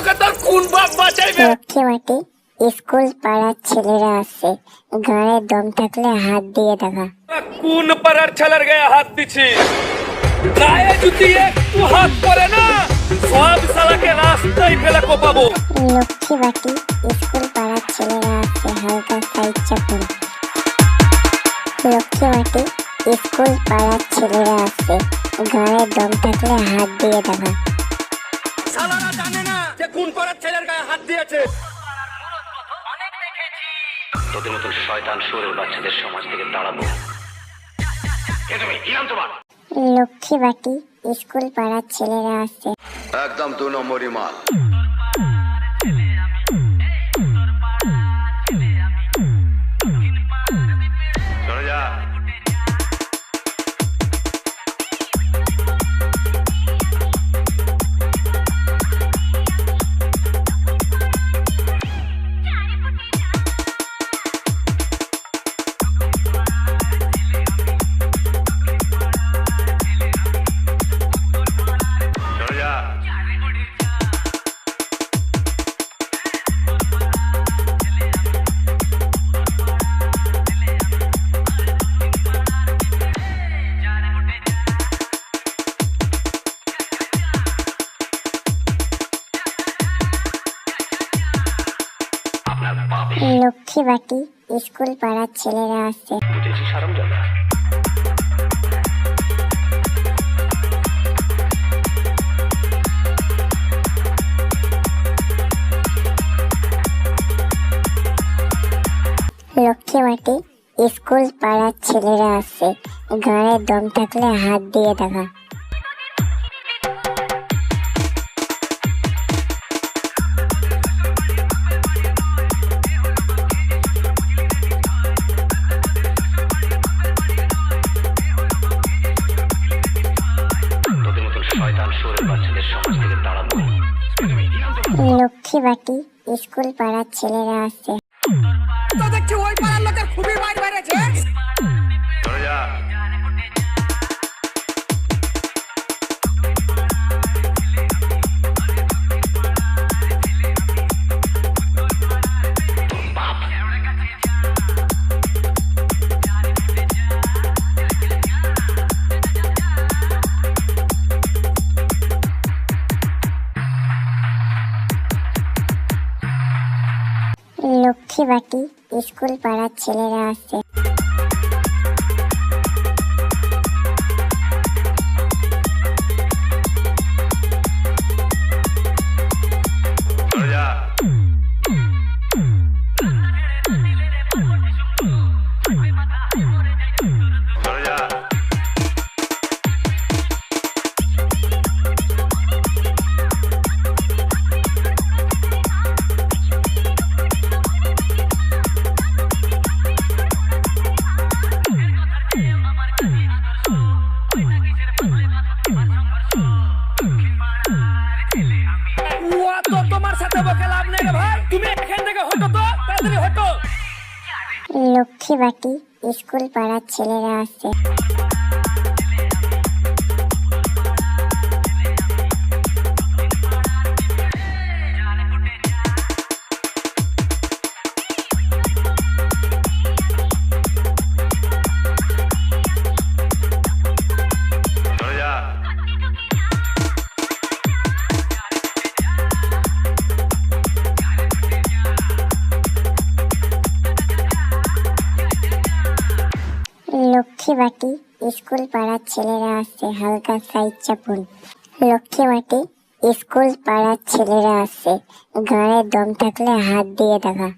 তোকে তোর কোন বাপ বাঁচাইবে? লক্ষ্মী মাটি স্কুল পাড়ার ছেলেরা আছে, গায়ে দম থাকলে হাত দিয়ে দেখা। কোন পাড়ার ছেলের গায়ে হাত দিছি? গায়ে যদি একটু হাত পড়ে না, সব শালাকে রাস্তায় ফেলে কোপাবো। লক্ষ্মী বাটি স্কুল পাড়ার ছেলেরা আছে, হালকা সাইজ চাপুন। লক্ষ্মী মাটি স্কুল পাড়ার ছেলেরা আছে, গায়ে দম থাকলে হাত দিয়ে দেখা। শালারা জানে না যে কোন পাড়ার ছেলের গায়ে হাত দিয়েছে। তোদের মতন শয়তান শুয়োরের বাচ্চাদের সমাজ থেকে তাড়াবো। লক্ষ্মী বাটি স্কুল পাড়ার ছেলেরা আছে। একদম 2 নম্বরই মাল। চলে যা। লক্ষ্মী বাটি স্কুল পাড়ার ছেলেরা আছে। বুঝেছি সারম জায়গা। লক্ষ্মী মাটি স্কুল পাড়ার ছেলেরা আছে, গায়ে দম থাকলে হাত দিয়ে দেখা। তোদের মতন শয়তান শুয়োরের বাচ্চাদের সমাজ থেকে তাড়াবো। লক্ষ্মী বাটি স্কুল পাড়ার ছেলেরা আছে। তো দেখছি ওই পাড়ার লোকের খুবই মার মেরেছে। চলে যা। লক্ষ্মী বাটি স্কুল পাড়ার ছেলেরা আছে। চলে যা। চলে যা। তো তোমার সাথে বকে লাভ নেই রে ভাই, তুমি এখান থেকে হটো তো, তাড়াতাড়ি হটো। লক্ষ্মী বাটি স্কুল পাড়ার ছেলেরা আছে। চলে যা। লক্ষ্মী বাটি স্কুল পাড়ার ছেলেরা আছে, হালকা সাইজ চাপুন। লক্ষ্মী বাটি স্কুল পাড়ার ছেলেরা আছে, গায়ে দম থাকলে হাত দিয়ে দেখা।